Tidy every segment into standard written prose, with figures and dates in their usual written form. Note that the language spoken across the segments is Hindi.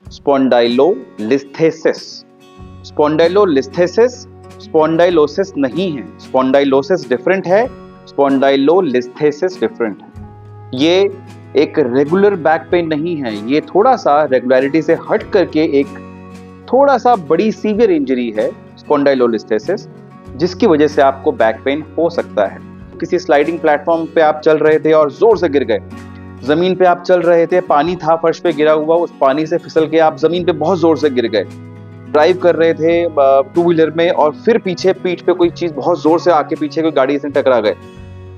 स्पॉन्डाइलोलिस्थेसिस। स्पॉन्डाइलोलिस्थेसिस स्पॉन्डाइलोसिस नहीं है। स्पॉन्डाइलोसिस डिफरेंट है, स्पॉन्डाइलोलिस्थेसिस डिफरेंट है। ये एक रेगुलर बैक पेन नहीं है, ये थोड़ा सा रेगुलरिटी से हट करके एक थोड़ा सा बड़ी सीवियर इंजरी है स्पॉन्डाइलोलिस्थेसिस, जिसकी वजह से आपको बैक पेन हो सकता है। किसी स्लाइडिंग प्लेटफॉर्म पे आप चल रहे थे और जोर से गिर गए, जमीन पे आप चल रहे थे, पानी था फर्श पे गिरा हुआ, उस पानी से फिसल के आप जमीन पे बहुत जोर से गिर गए। ड्राइव कर रहे थे टू व्हीलर में और फिर पीछे पीठ पे कोई चीज बहुत जोर से आके पीछे कोई गाड़ी से टकरा गए।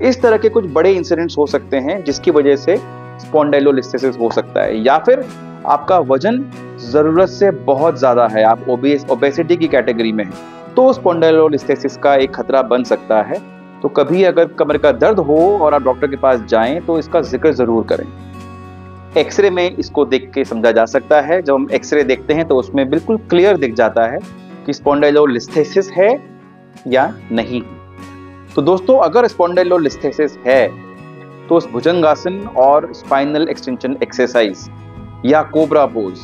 इस तरह के कुछ बड़े इंसिडेंट्स हो सकते हैं जिसकी वजह से स्पॉन्डाइलोलिस्थेसिस हो सकता है। या फिर आपका वजन जरूरत से बहुत ज्यादा है, आप ओबेसिटी की कैटेगरी में हैं, तो स्पॉन्डाइलोलिस्थेसिस का एक खतरा बन सकता है। तो कभी अगर कमर का दर्द हो और आप डॉक्टर के पास जाएं तो इसका जिक्र जरूर करें। एक्सरे में इसको देख के समझा जा सकता है। जब हम एक्सरे देखते हैं तो उसमें बिल्कुल क्लियर दिख जाता है कि स्पॉन्डाइलोलिस्थेसिस है या नहीं। तो दोस्तों, अगर स्पॉन्डाइलोलिस्थेसिस है तो उस भुजंगासन और स्पाइनल एक्सटेंशन एक्सरसाइज या कोबरा पोज,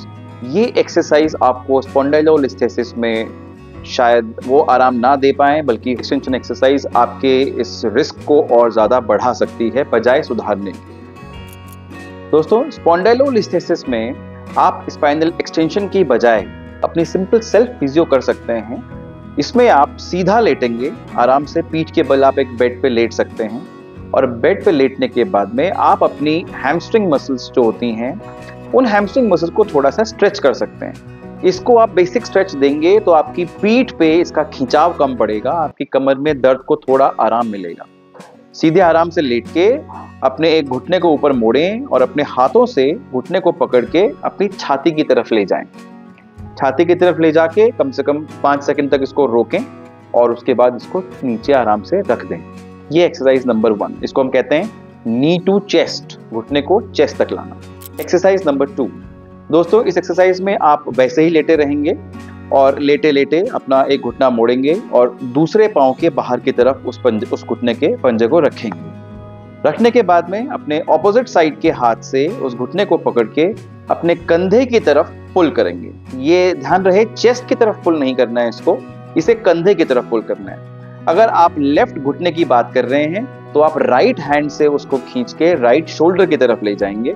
ये एक्सरसाइज आपको स्पॉन्डाइलोलिस्थेसिस में शायद वो आराम ना दे पाए, बल्कि एक्सटेंशन एक्सरसाइज आपके इस रिस्क को और ज्यादा बढ़ा सकती है बजाय सुधारने के। दोस्तों, स्पॉन्डाइलोलिस्थेसिस में आप स्पाइनल एक्सटेंशन की बजाय अपनी सिंपल सेल्फ फिजियो कर सकते हैं। इसमें आप सीधा लेटेंगे, आराम से पीठ के बल आप एक बेड पे लेट सकते हैं और बेड पे लेटने के बाद में आप अपनी हैमस्ट्रिंग मसल्स जो होती हैं, उन हैमस्ट्रिंग मसल्स को थोड़ा सा स्ट्रेच कर सकते हैं। इसको आप बेसिक स्ट्रेच देंगे तो आपकी पीठ पे इसका खिंचाव कम पड़ेगा, आपकी कमर में दर्द को थोड़ा आराम मिलेगा। सीधे आराम से लेट के अपने एक घुटने को ऊपर मोड़ें और अपने हाथों से घुटने को पकड़ के अपनी छाती की तरफ ले जाएं। छाती की तरफ ले जाके कम से कम 5 सेकंड तक इसको रोकें और उसके बाद इसको नीचे आराम से रख दें। ये एक्सरसाइज नंबर 1, इसको हम कहते हैं नी टू चेस्ट, घुटने को चेस्ट तक लाना। एक्सरसाइज नंबर 2, दोस्तों, इस एक्सरसाइज में आप वैसे ही लेटे रहेंगे और लेटे लेटे अपना एक घुटना मोड़ेंगे और दूसरे पांव के बाहर की तरफ उस घुटने के पंजे को रखेंगे। रखने के बाद में अपने ऑपोजिट साइड के हाथ से उस घुटने को पकड़ के अपने कंधे की तरफ पुल करेंगे। ये ध्यान रहे, चेस्ट की तरफ पुल नहीं करना है इसको, इसे कंधे की तरफ पुल करना है। अगर आप लेफ्ट घुटने की बात कर रहे हैं तो आप राइट हैंड से उसको खींच के राइट शोल्डर की तरफ ले जाएंगे।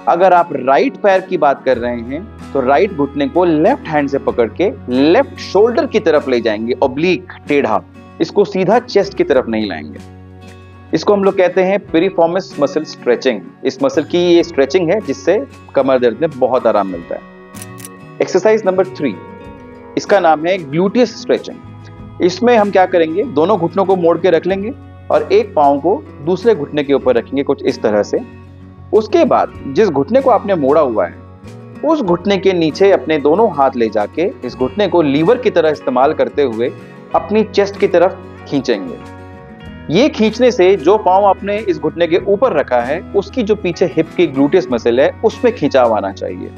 अगर आप राइट पैर की बात कर रहे हैं तो राइट घुटने को लेफ्ट हैंड से पकड़ के लेफ्ट शोल्डर की तरफ ले जाएंगे, ऑब्लिक, टेढ़ा। इसको सीधा चेस्ट की तरफ नहीं लाएंगे। इसको हम लोग कहते हैं पिरिफॉर्मिस मसल स्ट्रेचिंग। इस मसल की ये स्ट्रेचिंग है जिससे कमर दर्द में बहुत आराम मिलता है। एक्सरसाइज नंबर 3, इसका नाम है ग्लूटियस स्ट्रेचिंग। इसमें हम क्या करेंगे, दोनों घुटनों को मोड़ के रख लेंगे और एक पांव को दूसरे घुटने के ऊपर रखेंगे, कुछ इस तरह से। उसके बाद जिस घुटने को आपने मोड़ा हुआ है उस घुटने के नीचे अपने दोनों हाथ ले जाके इस घुटने को लीवर की तरह इस्तेमाल करते हुए अपनी चेस्ट की तरफ खींचेंगे। ये खींचने से जो पांव आपने इस घुटने के ऊपर रखा है उसकी जो पीछे हिप की ग्लूटियस मसल है उसमें खिंचाव आना चाहिए।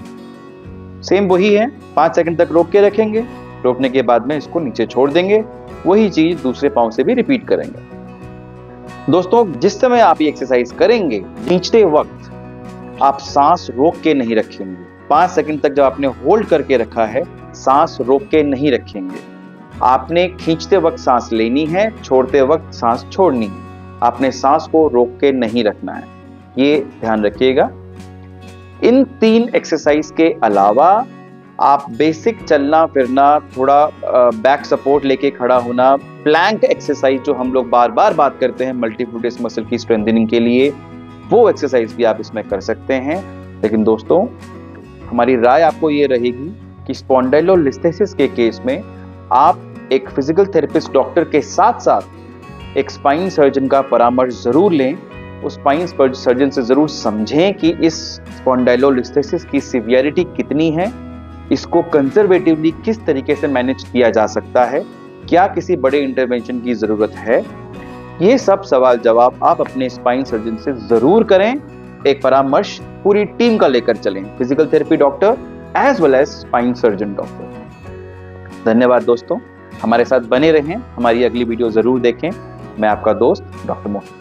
सेम वही है, 5 सेकंड तक रोक के रखेंगे, रोकने के बाद में इसको नीचे छोड़ देंगे। वही चीज दूसरे पांव से भी रिपीट करेंगे। दोस्तों, जिस समय आप ये एक्सरसाइज करेंगे, खींचते वक्त आप सांस रोक के नहीं रखेंगे। 5 सेकंड तक जब आपने होल्ड करके रखा है, सांस रोक के नहीं रखेंगे। आपने खींचते वक्त सांस लेनी है, छोड़ते वक्त सांस छोड़नी है। आपने सांस को रोक के नहीं रखना है, ये ध्यान रखिएगा। इन 3 एक्सरसाइज के अलावा आप बेसिक चलना फिरना, थोड़ा बैक सपोर्ट लेके खड़ा होना, प्लैंक एक्सरसाइज जो हम लोग बार बार बात करते हैं मल्टीफ्लूटिस मसल की स्ट्रेंथनिंग के लिए, वो एक्सरसाइज भी आप इसमें कर सकते हैं। लेकिन दोस्तों, हमारी राय आपको ये रहेगी कि स्पॉन्डाइलोलिस्थेसिस के केस में आप एक फिजिकल थेरेपिस्ट डॉक्टर के साथ साथ एक स्पाइन सर्जन का परामर्श जरूर लें। उस स्पाइन सर्जन से जरूर समझें कि इस स्पॉन्डाइलोलिस्थेसिस की सीवियरिटी कितनी है, इसको कंजर्वेटिवली किस तरीके से मैनेज किया जा सकता है, क्या किसी बड़े इंटरवेंशन की जरूरत है। ये सब सवाल जवाब आप अपने स्पाइन सर्जन से जरूर करें। एक परामर्श पूरी टीम का लेकर चलें, physical therapy doctor as well as spine surgeon doctor. धन्यवाद दोस्तों, हमारे साथ बने रहें, हमारी अगली वीडियो जरूर देखें। मैं आपका दोस्त डॉक्टर मोहित।